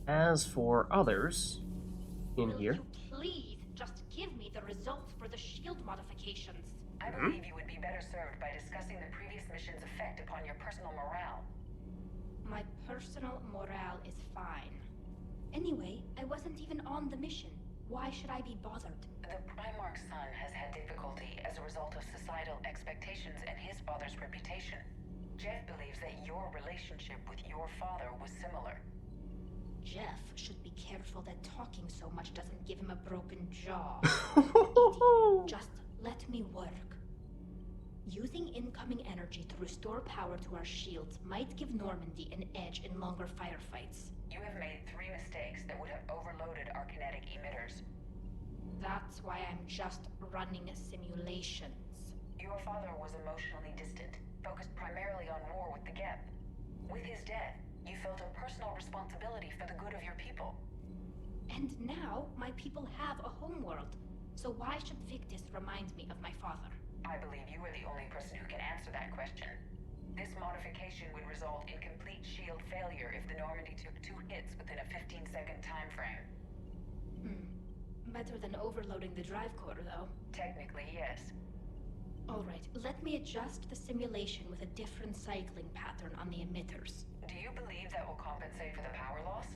As for others in Will here... you please just give me the results for the shield modifications? I believe you would be better served by discussing the previous mission's effect upon your personal morale. My personal morale is fine. Anyway, I wasn't even on the mission. Why should I be bothered? The Primarch's son has had difficulty as a result of societal expectations and his father's reputation. Jeff believes that your relationship with your father was similar. Jeff should be careful that talking so much doesn't give him a broken jaw. Just let me work. Using incoming energy to restore power to our shields might give Normandy an edge in longer firefights. You have made 3 mistakes that would have overloaded our kinetic emitters. That's why I'm just running simulations. Your father was emotionally distant, focused primarily on war with the Gep. With his death, you felt a personal responsibility for the good of your people. And now, my people have a homeworld. So why should Victus remind me of my father? I believe you are the only person who can answer that question. This modification would result in complete shield failure if the Normandy took 2 hits within a 15-second time frame. Better than overloading the drive core, though. Technically, yes. Alright, let me adjust the simulation with a different cycling pattern on the emitters. Do you believe that will compensate for the power loss?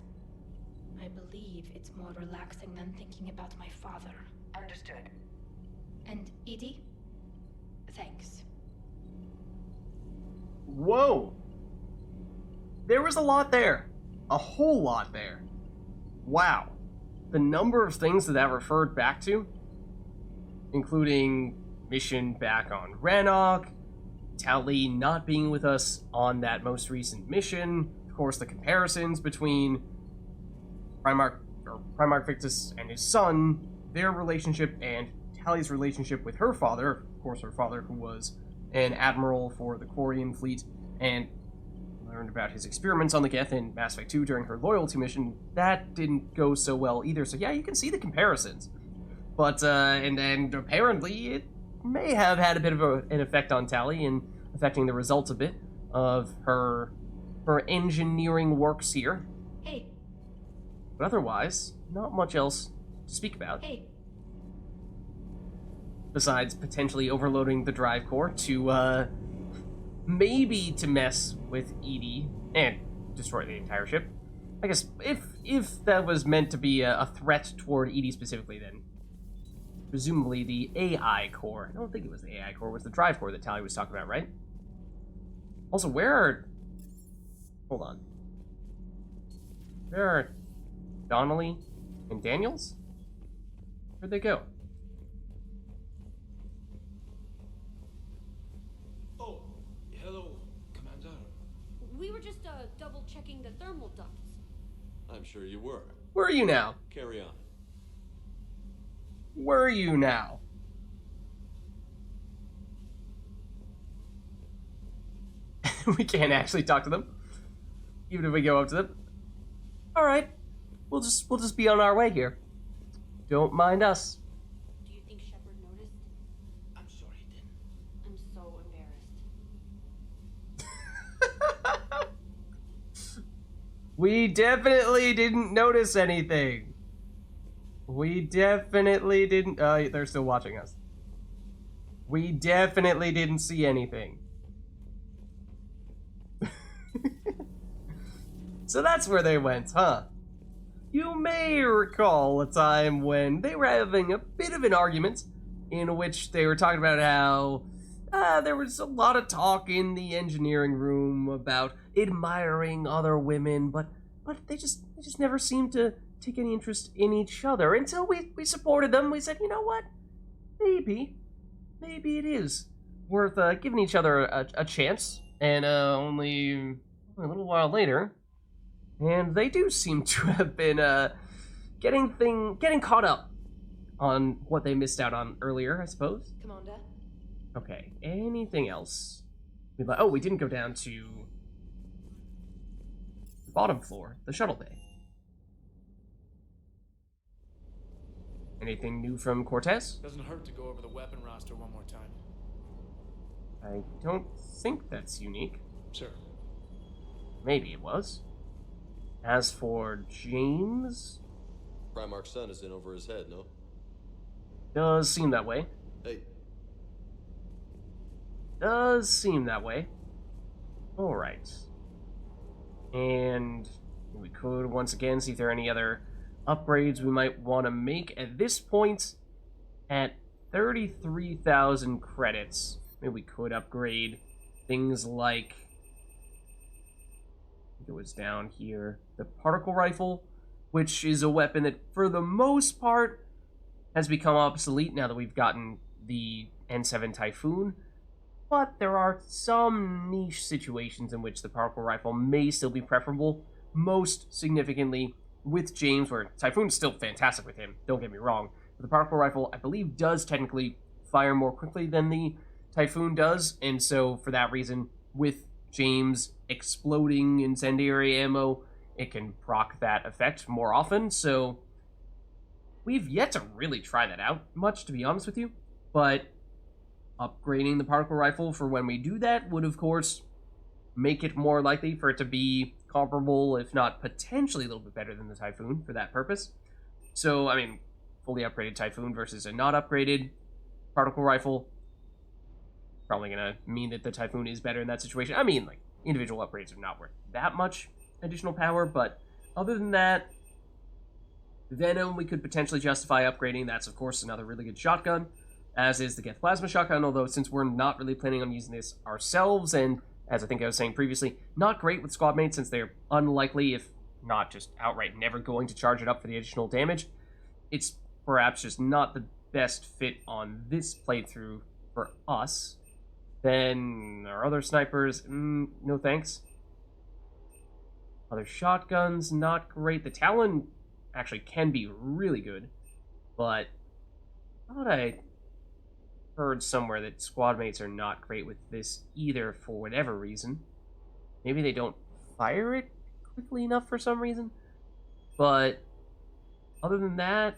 I believe it's more relaxing than thinking about my father. Understood. And Edie? Thanks. Whoa! There was a lot there. A whole lot there. Wow. The number of things that referred back to, including mission back on Rannoch, Tali not being with us on that most recent mission, of course the comparisons between Primarch Victus and his son, their relationship, and Tali's relationship with her father, of course her father who was an admiral for the Quarian fleet, and learned about his experiments on the Geth in Mass Effect 2 during her loyalty mission. That didn't go so well either, so yeah, you can see the comparisons. But, and apparently it may have had a bit of an effect on Tali in affecting the results a bit of her engineering works here. Hey. But otherwise, not much else to speak about. Hey. Besides potentially overloading the drive core to, maybe to mess with Edie and destroy the entire ship. I guess if that was meant to be a threat toward Edie specifically, then presumably the AI core. I don't think it was the AI core, it was the drive core that Tali was talking about, right? Also, where are... Hold on. Where are Donnelly and Daniels? Where'd they go? Oh, hello, Commander. We were just double checking the thermal ducts. I'm sure you were. Where are you now? Carry on. Where are you now? We can't actually talk to them, even if we go up to them. All right, we'll just be on our way here. Don't mind us. Do you think Shepard noticed? I'm sorry he didn't. I'm so embarrassed. We definitely didn't notice anything. We definitely didn't. They're still watching us. We definitely didn't see anything. So that's where they went, huh? You may recall a time when they were having a bit of an argument in which they were talking about how there was a lot of talk in the engineering room about admiring other women, but they just never seemed to take any interest in each other until we supported them. We said, you know what? Maybe it is worth giving each other a chance. And only a little while later, and they do seem to have been getting caught up on what they missed out on earlier, I suppose. Commander? Okay, anything else? Oh, we didn't go down to the bottom floor, the shuttle bay. Anything new from Cortez? Doesn't hurt to go over the weapon roster one more time. I don't think that's unique. Sure. Maybe it was. As for James, Primarch's son is in over his head, no? does seem that way. Hey, Does seem that way. Alright. And we could once again see if there are any other upgrades we might want to make. At this point, at 33,000 credits, maybe we could upgrade things like, I think it was down here, the particle rifle, which is a weapon that for the most part has become obsolete now that we've gotten the N7 Typhoon. But there are some niche situations in which the particle rifle may still be preferable, most significantly with James, where Typhoon's still fantastic with him, don't get me wrong. But the particle rifle, I believe, does technically fire more quickly than the Typhoon does, and so for that reason, with James exploding incendiary ammo, it can proc that effect more often, so we've yet to really try that out much, to be honest with you, but upgrading the particle rifle for when we do that would, of course, make it more likely for it to be comparable, if not potentially a little bit better than the Typhoon for that purpose. So, I mean, fully upgraded Typhoon versus a not upgraded particle rifle, probably going to mean that the Typhoon is better in that situation. I mean, like, individual upgrades are not worth that much additional power, but other than that, Venom we could potentially justify upgrading. That's, of course, another really good shotgun, as is the Geth Plasma Shotgun, although since we're not really planning on using this ourselves, and as I think I was saying previously, not great with squad mates since they're unlikely, if not just outright never going to charge it up for the additional damage, it's perhaps just not the best fit on this playthrough for us. Then our other snipers, no thanks. Other shotguns, not great. The Talon actually can be really good, but I thought I heard somewhere that squad mates are not great with this either for whatever reason. Maybe they don't fire it quickly enough for some reason. But other than that,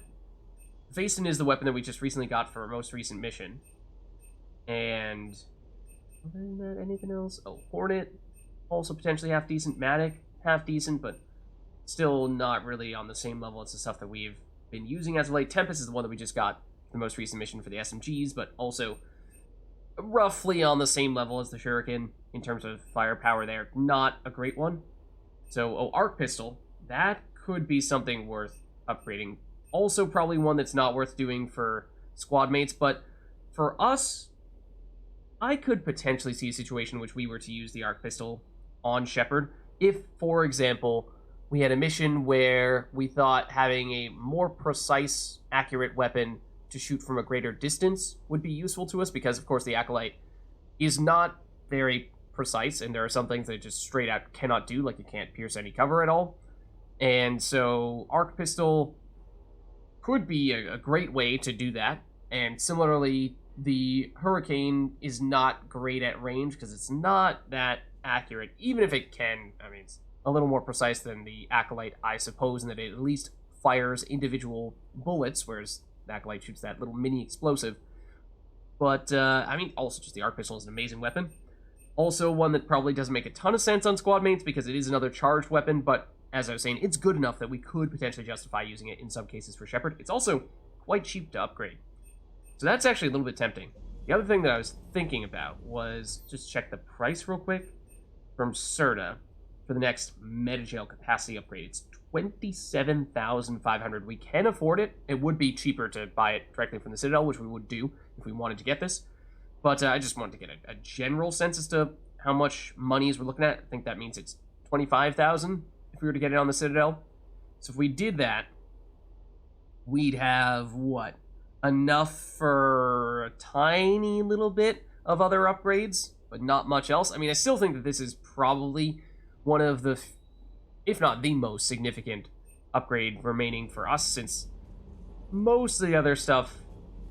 Vaesen is the weapon that we just recently got for our most recent mission. And other than that, anything else? Oh, Hornet, also potentially half decent. Matic, half decent, but still not really on the same level as the stuff that we've been using as of late. Tempest is the one that we just got the most recent mission for the SMGs, but also roughly on the same level as the Shuriken in terms of firepower there. Not a great one. So, Arc Pistol, that could be something worth upgrading. Also probably one that's not worth doing for squad mates, but for us, I could potentially see a situation in which we were to use the Arc Pistol on Shepard if, for example, we had a mission where we thought having a more precise, accurate weapon to shoot from a greater distance would be useful to us, because of course the Acolyte is not very precise, and there are some things that it just straight out cannot do, like it can't pierce any cover at all. And so Arc Pistol could be a great way to do that, and similarly the Hurricane is not great at range because it's not that accurate, even if it can, I mean, it's a little more precise than the Acolyte, I suppose, in that it at least fires individual bullets, whereas the Acolyte shoots that little mini explosive. But, I mean, also just the Arc Pistol is an amazing weapon. Also one that probably doesn't make a ton of sense on squad mates because it is another charged weapon, but as I was saying, it's good enough that we could potentially justify using it in some cases for Shepard. It's also quite cheap to upgrade. So that's actually a little bit tempting. The other thing that I was thinking about was just check the price real quick from Serta for the next Metagel capacity upgrade. It's 27,500. We can afford it. It would be cheaper to buy it directly from the Citadel, which we would do if we wanted to get this. But I just wanted to get a general sense as to how much monies we're looking at. I think that means it's 25,000 if we were to get it on the Citadel. So if we did that, we'd have, what, enough for a tiny little bit of other upgrades, but not much else. I mean, I still think that this is probably one of the, if not the most significant upgrade remaining for us, since most of the other stuff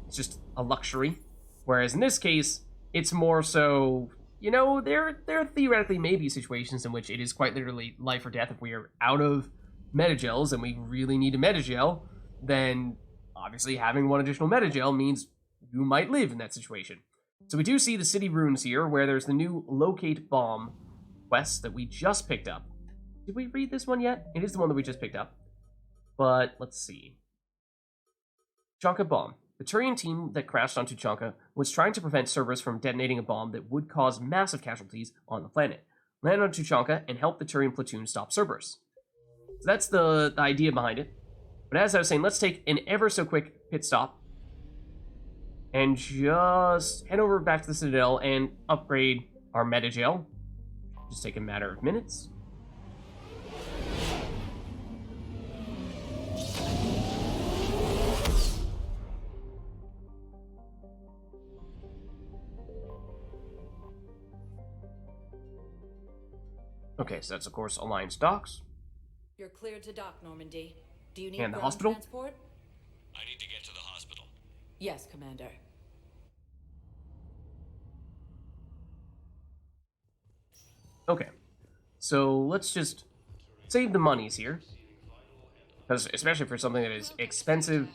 is just a luxury. Whereas in this case, it's more so, you know, there theoretically may be situations in which it is quite literally life or death. If we are out of metagels and we really need a metagel, then obviously having one additional metagel means you might live in that situation. So we do see the city ruins here, where there's the new locate bomb quest that we just picked up. Did we read this one yet? It is the one that we just picked up. But let's see. Tuchanka bomb. The Turian team that crashed on Tuchanka was trying to prevent Cerberus from detonating a bomb that would cause massive casualties on the planet. Land on Tuchanka and help the Turian platoon stop Cerberus. So that's the idea behind it. But as I was saying, let's take an ever so quick pit stop and just head over back to the Citadel and upgrade our meta jail. Just take a matter of minutes. Okay, so that's of course Alliance docks. You're cleared to dock, Normandy. Do you need And the ground hospital? transport? I need to get to the hospital. Yes, Commander. Okay, so let's just save the monies here. Because especially for something that is expensive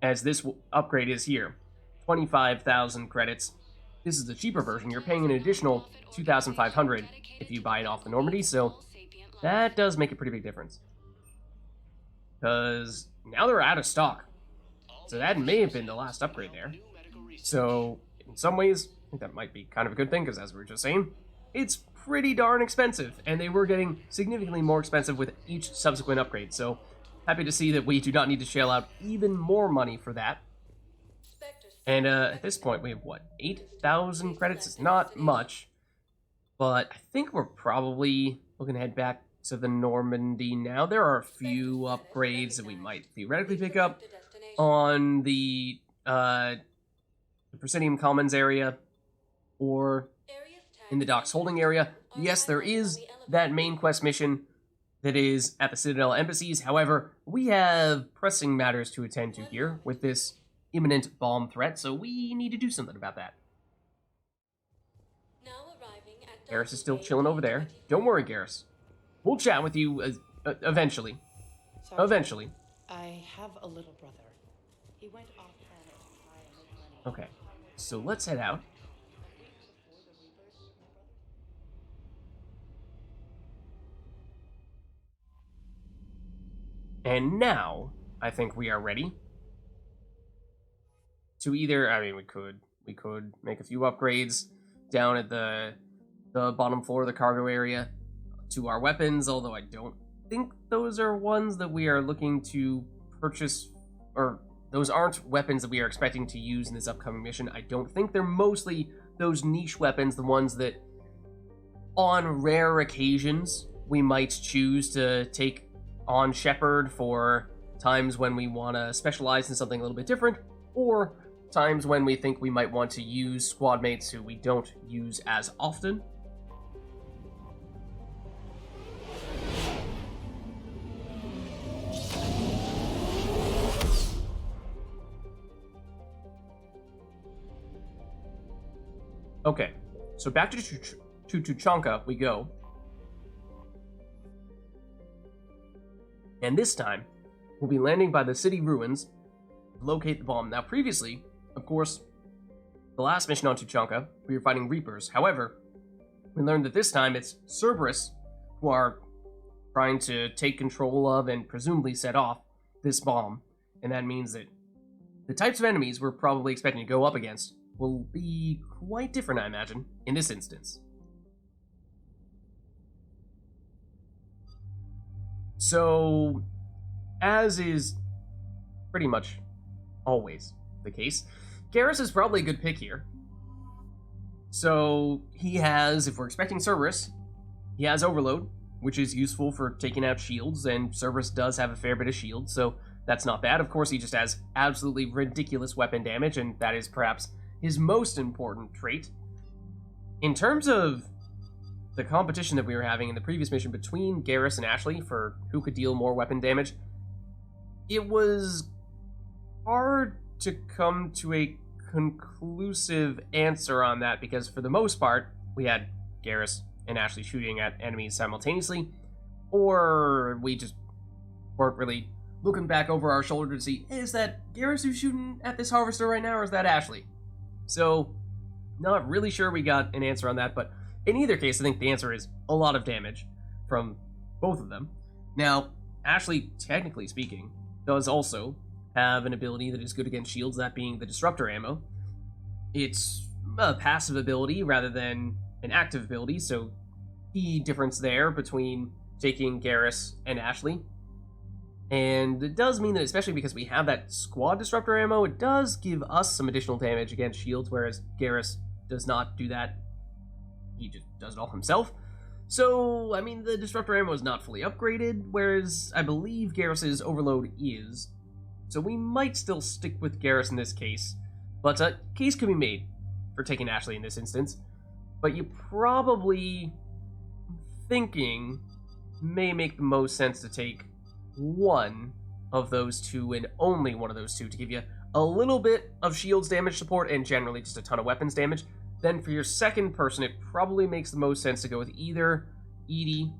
as this upgrade is here. 25,000 credits. This is the cheaper version. You're paying an additional 2,500 if you buy it off the Normandy, so that does make a pretty big difference. Because now they're out of stock. So that may have been the last upgrade there. So, in some ways, I think that might be kind of a good thing, because as we were just saying, it's pretty darn expensive, and they were getting significantly more expensive with each subsequent upgrade, so happy to see that we do not need to shell out even more money for that. And at this point, we have, what, 8,000 credits? It's not much, but I think we're probably looking to head back to the Normandy now. There are a few upgrades that we might theoretically pick up on the Presidium Commons area, or in the docks holding area. Yes, there is that main quest mission that is at the Citadel embassies. However, we have pressing matters to attend to here with this imminent bomb threat, so we need to do something about that. Garrus is still chilling over there. Don't worry, Garrus. We'll chat with you eventually. Sergeant, Eventually. I have a little brother. He went off planet to try and make money. Okay, so let's head out. And now, I think we are ready to either, I mean, we could make a few upgrades down at the bottom floor of the cargo area to our weapons, although I don't think those are ones that we are looking to purchase, or those aren't weapons that we are expecting to use in this upcoming mission. I don't think they're mostly those niche weapons, the ones that on rare occasions we might choose to take on Shepard for times when we want to specialize in something a little bit different, or times when we think we might want to use squad mates who we don't use as often. Okay, so back to Tuchanka we go. And this time, we'll be landing by the city ruins to locate the bomb. Now, previously, of course, the last mission on Tuchanka, we were fighting Reapers. However, we learned that this time it's Cerberus who are trying to take control of and presumably set off this bomb. And that means that the types of enemies we're probably expecting to go up against will be quite different, I imagine, in this instance. So, as is pretty much always the case, Garrus is probably a good pick here. So, he has, if we're expecting Cerberus, he has Overload, which is useful for taking out shields, and Cerberus does have a fair bit of shields, so that's not bad. Of course, he just has absolutely ridiculous weapon damage, and that is perhaps his most important trait. In terms of the competition that we were having in the previous mission between Garrus and Ashley for who could deal more weapon damage, it was hard to come to a conclusive answer on that, because for the most part, we had Garrus and Ashley shooting at enemies simultaneously, or we just weren't really looking back over our shoulder to see, hey, is that Garrus who's shooting at this harvester right now, or is that Ashley? So, not really sure we got an answer on that, but in either case, I think the answer is a lot of damage from both of them. Now, Ashley, technically speaking, does also have an ability that is good against shields, that being the Disruptor Ammo. It's a passive ability rather than an active ability, so key difference there between taking Garrus and Ashley. And it does mean that, especially because we have that squad Disruptor Ammo, it does give us some additional damage against shields, whereas Garrus does not do that. He just does it all himself. So, I mean, the Disruptor Ammo is not fully upgraded, whereas I believe Garrus's Overload is. So we might still stick with Garrus in this case, but a case could be made for taking Ashley in this instance. But you probably thinking may make the most sense to take one of those two and only one of those two to give you a little bit of shields damage support and generally just a ton of weapons damage. Then for your second person, it probably makes the most sense to go with either Edie,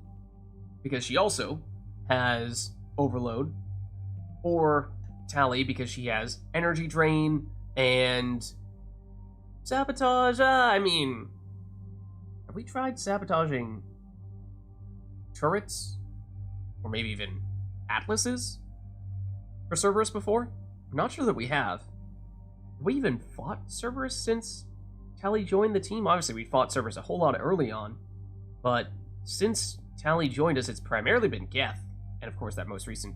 because she also has Overload, or Tali, because she has Energy Drain and Sabotage. I mean, have we tried sabotaging turrets? Or maybe even Atlases for Cerberus before? I'm not sure that we have. Have we even fought Cerberus since Tali joined the team? Obviously, we fought Cerberus a whole lot early on, but since Tali joined us, it's primarily been Geth, and of course that most recent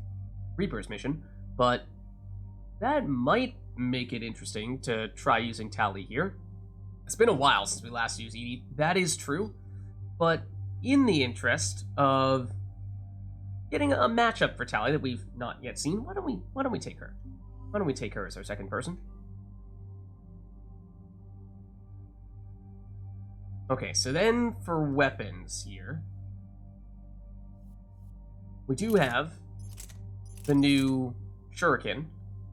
Reaper's mission, but that might make it interesting to try using Tali here. It's been a while since we last used Edie, that is true, but in the interest of getting a matchup for Tali that we've not yet seen, why don't we take her? Why don't we take her as our second person? Okay, so then for weapons here, we do have the new Shuriken,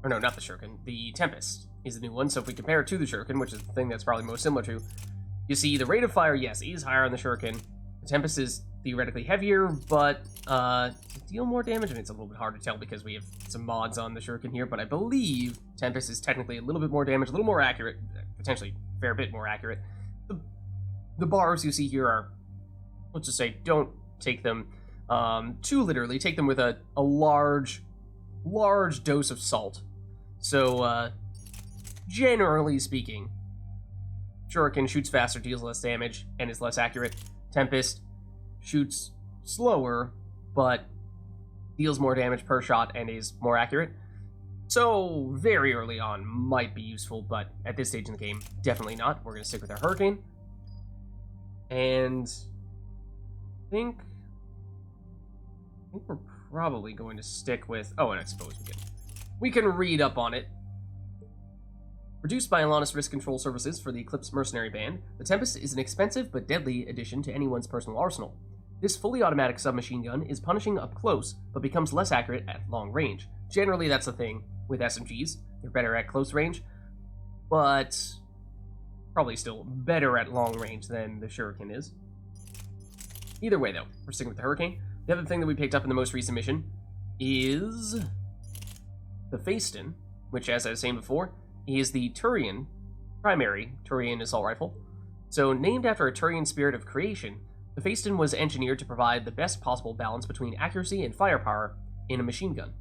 or no, not the Shuriken, the Tempest is the new one. So if we compare it to the Shuriken, which is the thing that's probably most similar to, you see the rate of fire, yes, is higher on the Shuriken. The Tempest is theoretically heavier, but to deal more damage, and it's a little bit hard to tell because we have some mods on the Shuriken here, but I believe Tempest is technically a little bit more damage, a little more accurate, potentially a fair bit more accurate. The bars you see here are, let's just say, don't take them too literally. Take them with a large dose of salt. So, generally speaking, Shuriken shoots faster, deals less damage, and is less accurate. Tempest shoots slower, but deals more damage per shot and is more accurate. So, very early on might be useful, but at this stage in the game, definitely not. We're going to stick with our Hurricane. And I think we're probably going to stick with... Oh, and I suppose we can read up on it. Produced by Alanis Risk Control Services for the Eclipse Mercenary Band, the Tempest is an expensive but deadly addition to anyone's personal arsenal. This fully automatic submachine gun is punishing up close, but becomes less accurate at long range. Generally, that's the thing with SMGs. They're better at close range, but probably still better at long range than the Shuriken is. Either way, though, we're sticking with the Hurricane. The other thing that we picked up in the most recent mission is the Phaeston, which, as I was saying before, is the Turian, primary Turian assault rifle. So, named after a Turian spirit of creation, the Phaeston was engineered to provide the best possible balance between accuracy and firepower in a machine gun.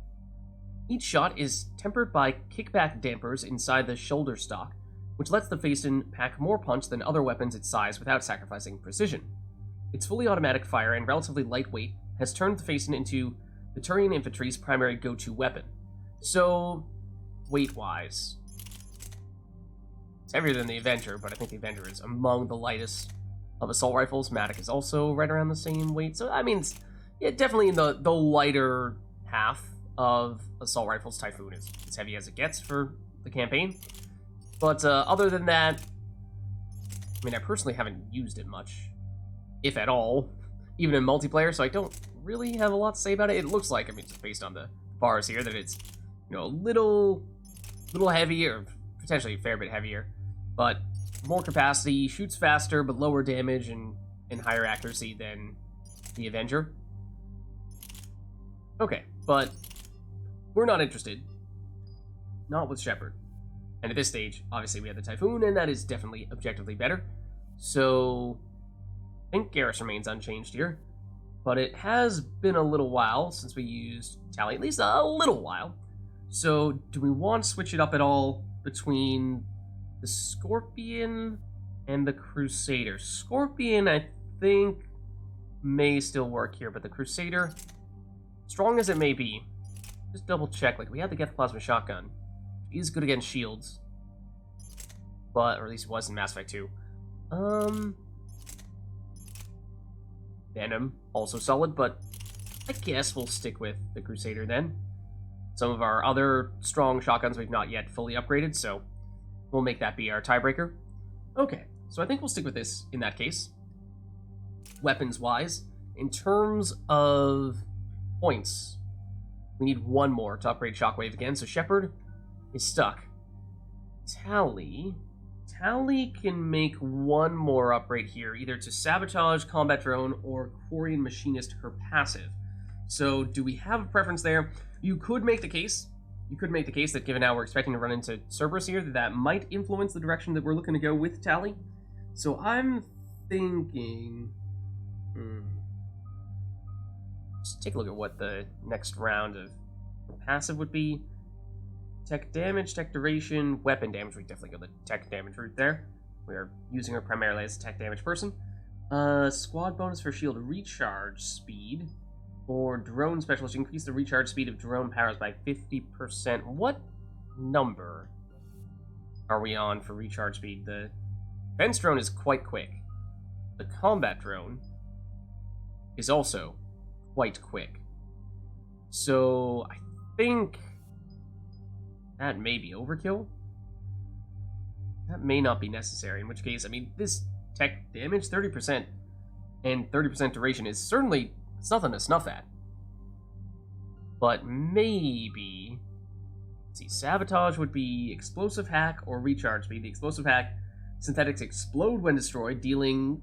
Each shot is tempered by kickback dampers inside the shoulder stock, which lets the Phaeston pack more punch than other weapons its size without sacrificing precision. Its fully automatic fire and relatively lightweight has turned the Phaeston into the Turian infantry's primary go-to weapon. So, weight-wise, it's heavier than the Avenger, but I think the Avenger is among the lightest of assault rifles. Matic is also right around the same weight, so I mean, it's definitely in the lighter half of assault rifles. Typhoon is as heavy as it gets for the campaign. But other than that, I mean, I personally haven't used it much, if at all, even in multiplayer, so I don't really have a lot to say about it. It looks like, I mean, just based on the bars here, that it's, you know, a little heavier, potentially a fair bit heavier, but more capacity, shoots faster, but lower damage and higher accuracy than the Avenger. Okay, but we're not interested. Not with Shepard. And at this stage, obviously we have the Typhoon, and that is definitely objectively better. So, I think Garrus remains unchanged here. but it has been a little while since we used Tally, at least a little while. So do we want to switch it up at all between the Scorpion and the Crusader? Scorpion, I think, may still work here, but the Crusader, strong as it may be, just double check. Like, we had the Geth Plasma Shotgun. He's good against shields, but, or at least it was in Mass Effect 2. Venom, also solid, but I guess we'll stick with the Crusader then. Some of our other strong shotguns we've not yet fully upgraded, so we'll make that be our tiebreaker. Okay, so I think we'll stick with this in that case. Weapons-wise, in terms of points, we need one more to upgrade Shockwave again, so Shepard is stuck. Tally can make one more upgrade here, either to Sabotage, Combat Drone, or Quarian Machinist, her passive. So do we have a preference there? You could make the case. That given how we're expecting to run into Cerberus here, that might influence the direction that we're looking to go with Tally. So I'm thinking... Just take a look at what the next round of passive would be. Tech damage, tech duration, weapon damage. We definitely go the tech damage route there. We are using her primarily as a tech damage person. Squad bonus for shield recharge speed. Or drone specialist, increase the recharge speed of drone powers by 50%. What number are we on for recharge speed? The defense drone is quite quick. The combat drone is also quite quick. So I think that may be overkill. That may not be necessary, in which case, I mean, this tech damage, 30% and 30% duration is certainly, it's nothing to snuff at. But maybe, let's see, Sabotage would be explosive hack or recharge speed. The explosive hack, synthetics explode when destroyed, dealing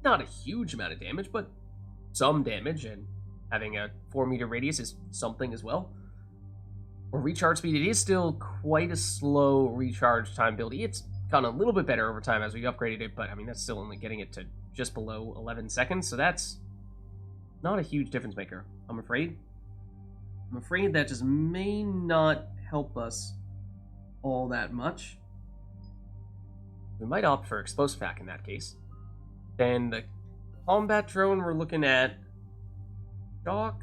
not a huge amount of damage, but some damage, and having a 4-meter radius is something as well. Or recharge speed, it is still quite a slow recharge time ability. It's gotten a little bit better over time as we upgraded it, but I mean, that's still only getting it to just below 11 seconds, so that's not a huge difference maker, I'm afraid. I'm afraid that just may not help us all that much. We might opt for explosive hack in that case. Then the combat drone, we're looking at shock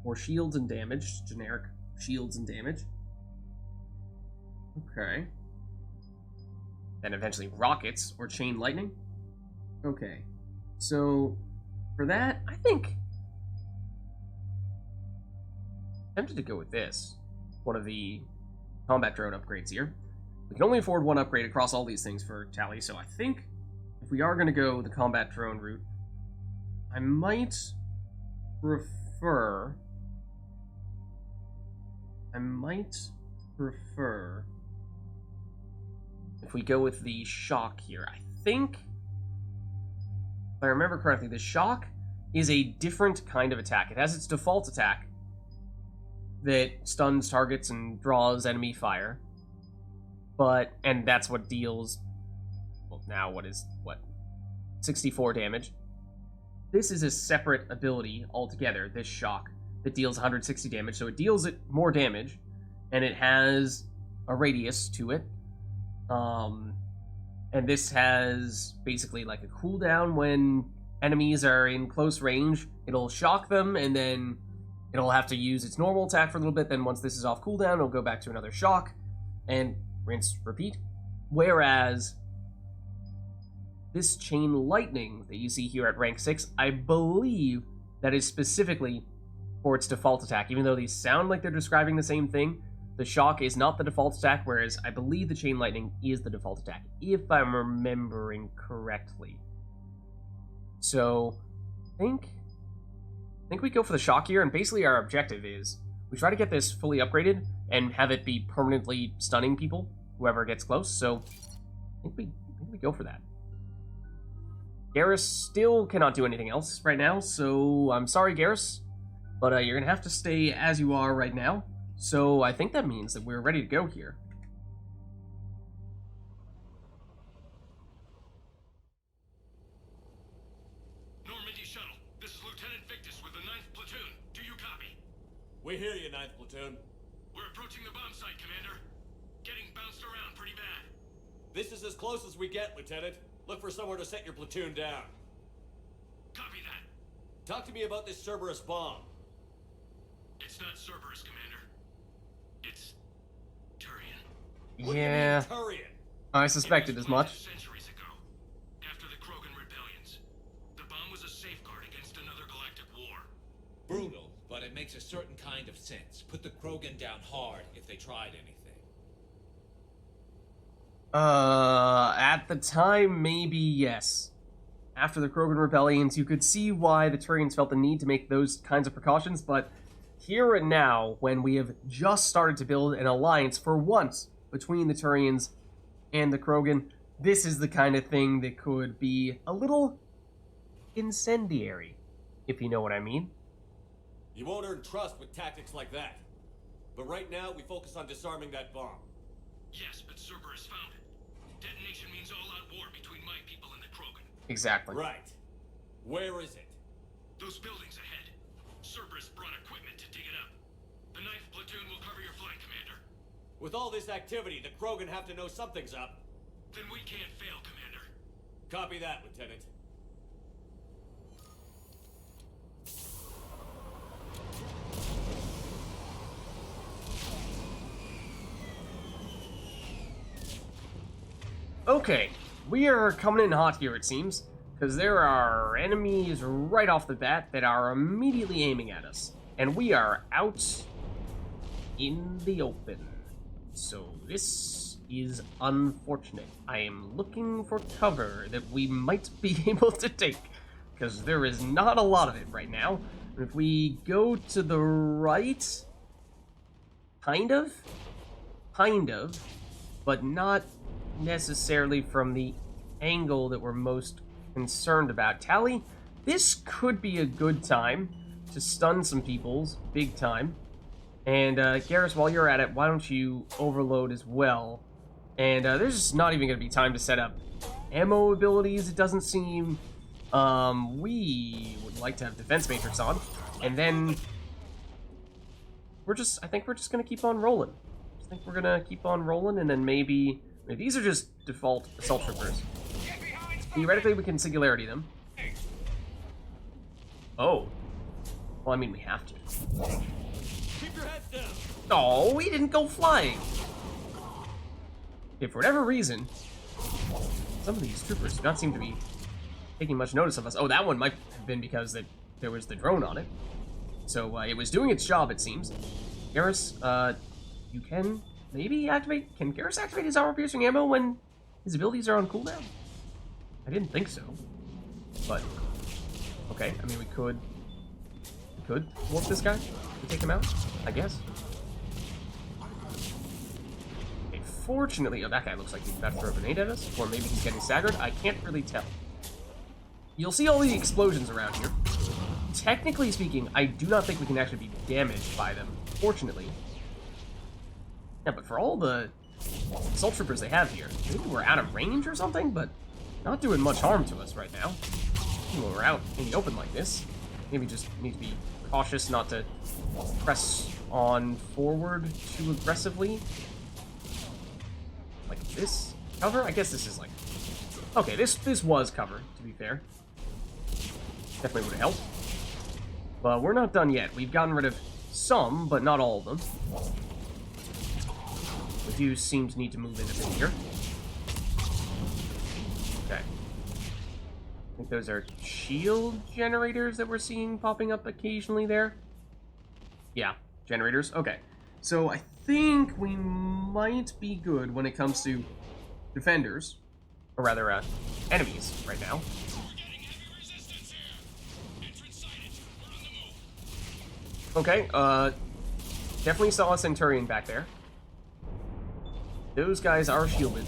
or shields and damage, generic shields and damage. Okay. Then eventually rockets or chain lightning. Okay. So for that, I think I'm tempted to go with this. One of the combat drone upgrades here. We can only afford one upgrade across all these things for Tally, so I think if we are going to go the combat drone route, I might prefer if we go with the shock here. I think, if I remember correctly, the shock is a different kind of attack. It has its default attack that stuns targets and draws enemy fire. And that's what deals, well, now 64 damage. This is a separate ability altogether, this shock, that deals 160 damage, so it deals it more damage, and it has a radius to it. And this has basically like a cooldown when enemies are in close range. It'll shock them, and then it'll have to use its normal attack for a little bit, then once this is off cooldown, it'll go back to another shock, and rinse, repeat. Whereas this chain lightning that you see here at rank 6, I believe that is specifically for its default attack. Even though these sound like they're describing the same thing, the shock is not the default attack, whereas I believe the chain lightning is the default attack, if I'm remembering correctly. So, I think we go for the shock here, and basically our objective is we try to get this fully upgraded and have it be permanently stunning people, whoever gets close, so I think we go for that. Garrus still cannot do anything else right now, so I'm sorry, Garrus, but you're going to have to stay as you are right now, so I think that means that we're ready to go here. Your We hear you, 9th Platoon. We're approaching the bomb site, Commander. Getting bounced around pretty bad. This is as close as we get, Lieutenant. Look for somewhere to set your platoon down. Copy that. Talk to me about this Cerberus bomb. It's not Cerberus, Commander. It's Turian. What Yeah. do you mean, Turian? I suspected as much. Centuries ago, after the Krogan rebellions, the bomb was a safeguard against another galactic war. Brutal, but it makes a certain kind of sense. Put the Krogan down hard if they tried anything. At the time, maybe yes. After the Krogan rebellions, you could see why the Turians felt the need to make those kinds of precautions, but here and now, when we have just started to build an alliance for once between the Turians and the Krogan, this is the kind of thing that could be a little incendiary, if you know what I mean. You won't earn trust with tactics like that. But right now, we focus on disarming that bomb. Yes, but Cerberus found it. Detonation means all-out war between my people and the Krogan. Exactly. Right. Where is it? Those buildings ahead. Cerberus brought equipment to dig it up. The 9th Platoon will cover your flank, Commander. With all this activity, the Krogan have to know something's up. Then we can't fail, Commander. Copy that, Lieutenant. Okay, we are coming in hot here, it seems, because there are enemies right off the bat that are immediately aiming at us, and we are out in the open. So this is unfortunate. I am looking for cover that we might be able to take, because there is not a lot of it right now. If we go to the right, kind of, but not necessarily from the angle that we're most concerned about. Tally, this could be a good time to stun some peoples, big time. And Garrus, while you're at it, why don't you overload as well? And there's just not even going to be time to set up ammo abilities, it doesn't seem. We would like to have defense matrix on, and then I think we're just going to keep on rolling. I think we're going to keep on rolling, and then maybe these are just default assault troopers. Theoretically, we can singularity them. Oh. Well, I mean, we have to. Keep your heads down. Oh, we didn't go flying. Okay, for whatever reason, some of these troopers do not seem to be taking much notice of us. Oh, that one might have been because there was the drone on it. So it was doing its job, it seems. Garrus, you can maybe activate... Can Garrus activate his armor-piercing ammo when his abilities are on cooldown? I didn't think so. But, okay, I mean, we could warp this guy and take him out, I guess. Okay, fortunately... Oh, that guy looks like he's about to throw a grenade at us. Or maybe he's getting staggered. I can't really tell. You'll see all the explosions around here. Technically speaking, I do not think we can actually be damaged by them, fortunately. Yeah, but for all the assault troopers they have here, maybe we're out of range or something, but not doing much harm to us right now. When we're out in the open like this, maybe just need to be cautious not to press on forward too aggressively. Like this cover? I guess this is like... Okay, this was cover, to be fair. Definitely would have helped. But we're not done yet. We've gotten rid of some, but not all of them. We do seem to need to move in a bit here. Okay. I think those are shield generators that we're seeing popping up occasionally there. Yeah, generators. Okay. So I think we might be good when it comes to defenders. Or rather, enemies right now. Okay, definitely saw a Centurion back there. Those guys are shielded.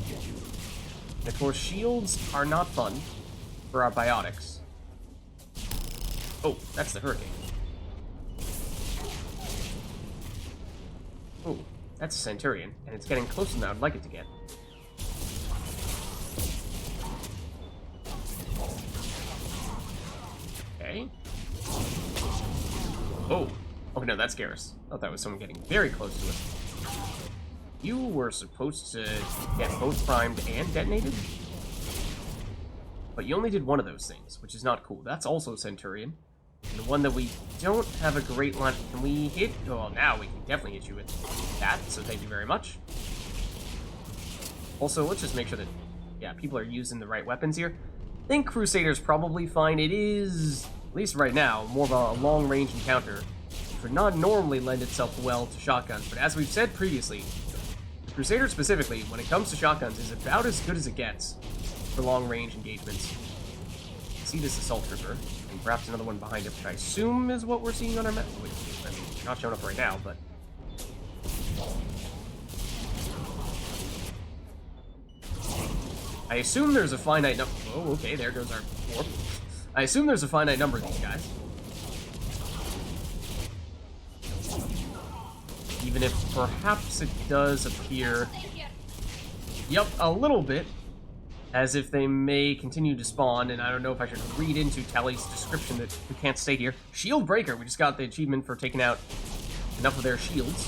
And of course, shields are not fun for our biotics. Oh, that's the Hurricane. Oh, that's a Centurion, and it's getting closer than I would like it to get. Okay. Oh, Oh no, that's Garrus. I thought that was someone getting very close to us. You were supposed to get both primed and detonated? But you only did one of those things, which is not cool. That's also Centurion. And the one that we don't have a great line... Can we hit... Well, now we can definitely hit you with that, so thank you very much. Also, let's just make sure that, yeah, people are using the right weapons here. I think Crusader's probably fine. It is, at least right now, more of a long-range encounter, which would not normally lend itself well to shotguns. But as we've said previously, Crusader specifically, when it comes to shotguns, is about as good as it gets for long-range engagements. See this assault trooper, and perhaps another one behind it, which I assume is what we're seeing on our map. Which, I mean, they're not showing up right now, but... I assume there's a finite number... Oh, okay, there goes our warp. I assume there's a finite number of these guys. Even if perhaps it does appear... Yep, a little bit. As if they may continue to spawn, and I don't know if I should read into Tally's description that we can't stay here. Shield Breaker, we just got the achievement for taking out enough of their shields.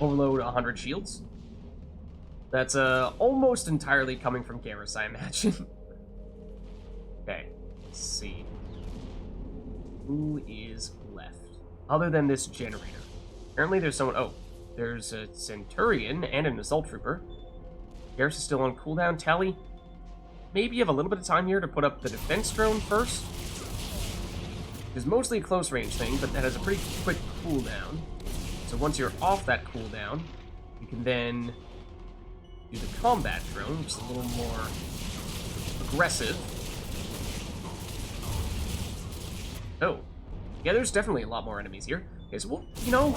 Overload 100 shields. That's almost entirely coming from Garrus, I imagine. Okay, let's see. Who is left? Other than this generator. Apparently there's someone... Oh, there's a Centurion and an Assault Trooper. Garrus is still on cooldown. Tally, maybe you have a little bit of time here to put up the defense drone first. It's mostly a close range thing, but that has a pretty quick cooldown. So once you're off that cooldown, you can then do the combat drone, which is a little more aggressive. Oh. Yeah, there's definitely a lot more enemies here. Okay, so, well, you know,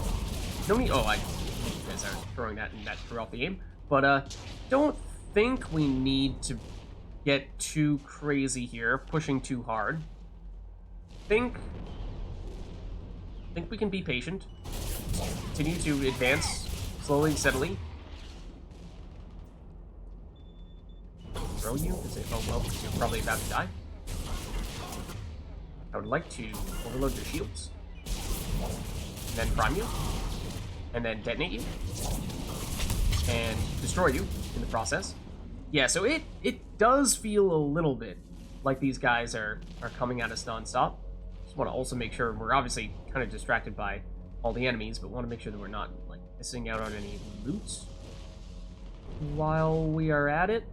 no need... Oh, I guess I was throwing that and that threw off the aim. But, don't think we need to get too crazy here, pushing too hard. Think we can be patient. Continue to advance slowly and steadily. Throw you? Oh, well, you're probably about to die. I would like to overload your shields. And then prime you. And then detonate you. And destroy you in the process. Yeah, so it does feel a little bit like these guys are coming at us non-stop. Just want to also make sure we're obviously kind of distracted by all the enemies, but want to make sure that we're not like missing out on any loot while we are at it.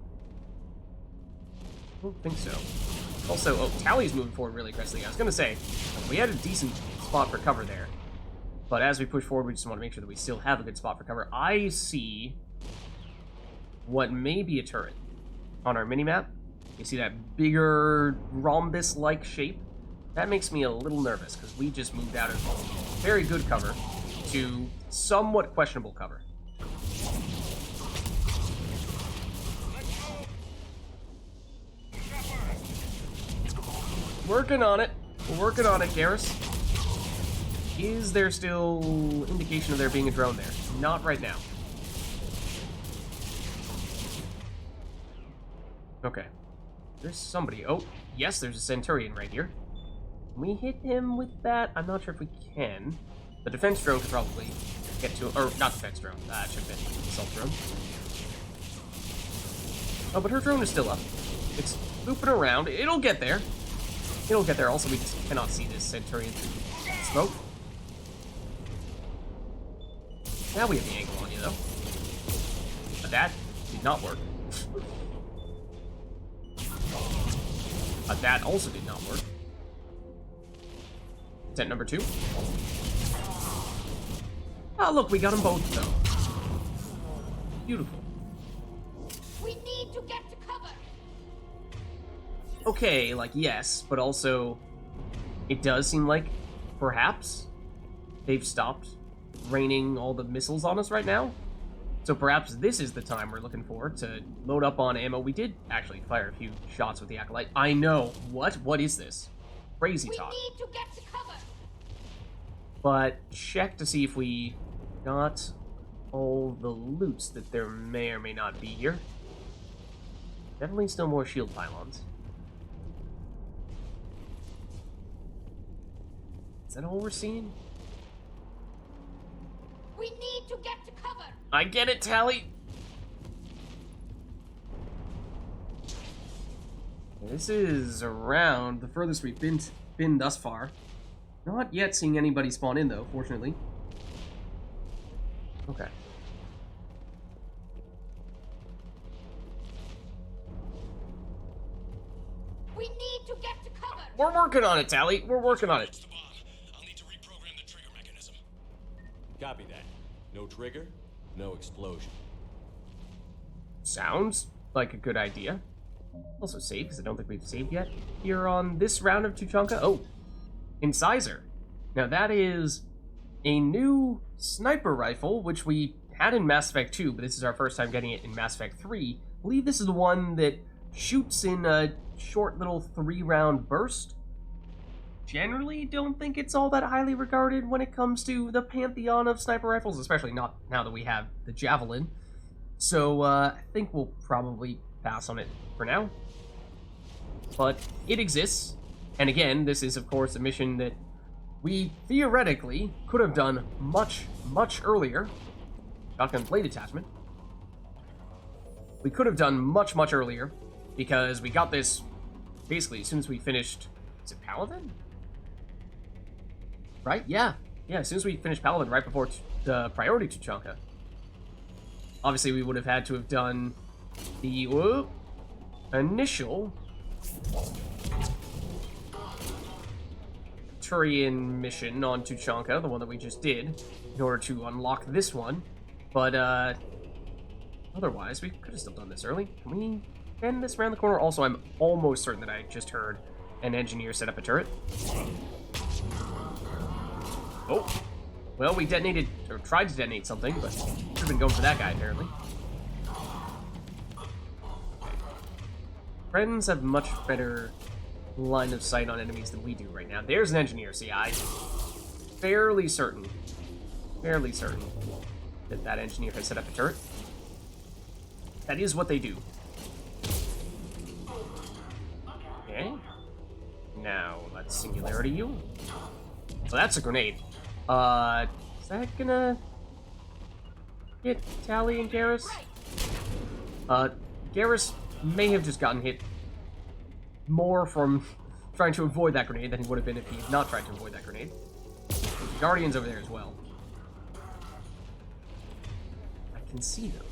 I don't think so. Also, oh, Tally's moving forward really aggressively. I was going to say, we had a decent spot for cover there. But as we push forward, we just want to make sure that we still have a good spot for cover. I see what may be a turret on our minimap. You see that bigger rhombus-like shape? That makes me a little nervous, because we just moved out of very good cover to somewhat questionable cover. Working on it. We're working on it, Garrus. Is there still indication of there being a drone there? Not right now. Okay. There's somebody. Oh, yes, there's a Centurion right here. Can we hit him with that? I'm not sure if we can. The defense drone could probably get to... Or, not defense drone. That should have been assault drone. Oh, but her drone is still up. It's looping around. It'll get there. It'll get there. Also, we just cannot see this Centurion through smoke. Now we have the angle on you, though. But that did not work. But that also did not work. Tent number 2. Oh, look, we got them both, though. Beautiful. We need to get to cover. Okay, like, yes, but also it does seem like perhaps they've stopped raining all the missiles on us right now. So perhaps this is the time we're looking for to load up on ammo. We did actually fire a few shots with the Acolyte. I know. What? What is this? Crazy talk. We need to get to cover. But check to see if we got all the loots that there may or may not be here. Definitely still more shield pylons. Is that all we're seeing? We need to get to cover. I get it, Tally. This is around the furthest we've been thus far. Not yet seeing anybody spawn in, though, fortunately. Okay. We need to get to cover. We're working on it, Tally. We're working on it. I'll need to reprogram the trigger mechanism. Copy that. No trigger, no explosion. Sounds like a good idea. Also save, because I don't think we've saved yet. Here on this round of Tuchanka. Oh, Incisor. Now that is a new sniper rifle, which we had in Mass Effect 2, but this is our first time getting it in Mass Effect 3. I believe this is the one that shoots in a short little 3-round burst. Generally don't think it's all that highly regarded when it comes to the pantheon of sniper rifles, especially not now that we have the Javelin. So I think we'll probably pass on it for now. But it exists, and again, this is of course a mission that we theoretically could have done much, much earlier. Shotgun blade attachment. We could have done much, much earlier, because we got this basically as soon as we finished. Is it Paladin? Right? Yeah. Yeah, as soon as we finished Paladin, right before the priority Tuchanka. Obviously, we would have had to have done the initial Turian mission on Tuchanka, the one that we just did, in order to unlock this one. But, otherwise, we could have still done this early. Can we bend this around the corner? Also, I'm almost certain that I just heard an engineer set up a turret. Oh. Well, we detonated, or tried to detonate something, but should have been going for that guy, apparently. Friends have much better line of sight on enemies than we do right now. There's an engineer, see, I'm fairly certain that that engineer has set up a turret. That is what they do. Okay. Now, let's singularity you. So that's a grenade. Is that gonna hit Tally and Garrus? Garrus may have just gotten hit more from trying to avoid that grenade than he would have been if he had not tried to avoid that grenade. The Guardian's over there as well. I can see them.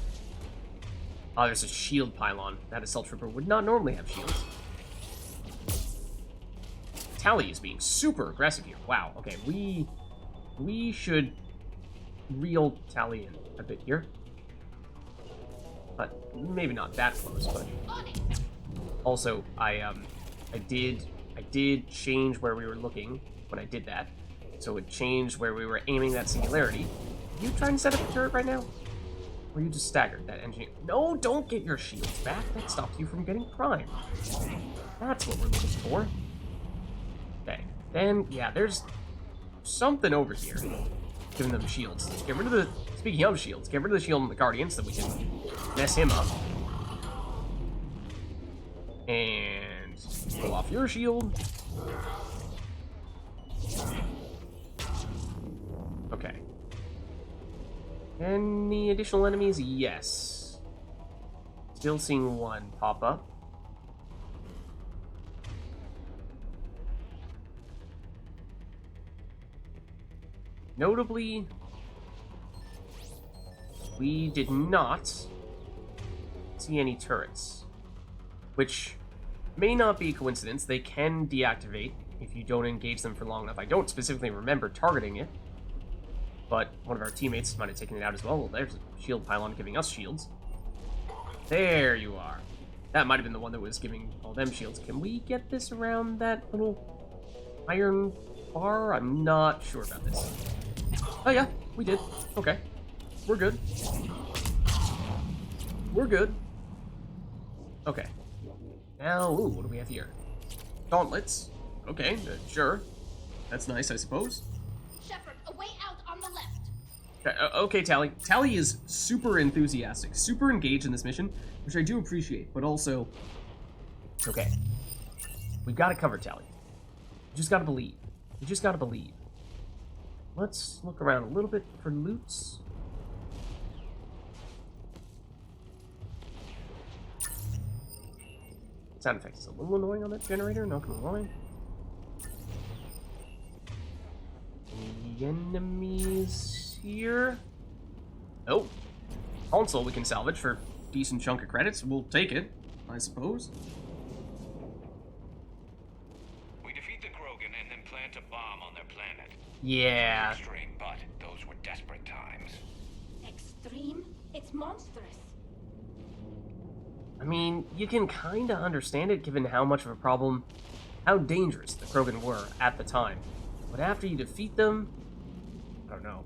Oh, there's a shield pylon. That assault trooper would not normally have shields. Tally is being super aggressive here. Wow, okay, we should reel Tally in a bit here. But maybe not that close, but also I did change where we were looking when I did that. So it changed where we were aiming that singularity. Are you trying to set up a turret right now? Or you just staggered that engineer? No, don't get your shields back. That stopped you from getting primed. That's what we're looking for. Okay. Then, yeah, there's something over here. Giving them shields. Get rid of the... Speaking of shields, get rid of the shield on the Guardian so that we can mess him up. And pull off your shield. Okay. Any additional enemies? Yes. Still seeing one pop up. Notably, we did not see any turrets, which may not be a coincidence. They can deactivate if you don't engage them for long enough. I don't specifically remember targeting it, but one of our teammates might have taken it out as well. Well, there's a shield pylon giving us shields. There you are. That might have been the one that was giving all them shields. Can we get this around that little iron bar? I'm not sure about this. Oh yeah, we did. Okay. We're good. We're good. Okay. Now, ooh, what do we have here? Gauntlets. Okay, sure. That's nice, I suppose. Shepard, a way out on the left. Okay, Tally. Tally is super enthusiastic, super engaged in this mission, which I do appreciate, but also... Okay. We've got to cover Tally. We just gotta believe. We just gotta believe. Let's look around a little bit for loots. Sound effect is a little annoying on that generator, not gonna lie. Any enemies here? Oh. Console we can salvage for a decent chunk of credits. We'll take it, I suppose. We defeat the Krogan and then plant a bomb on their planet. Yeah. Extreme, but those were desperate times. Extreme? It's monstrous. I mean, you can kinda understand it given how much of a problem, how dangerous the Krogan were at the time. But after you defeat them, I don't know.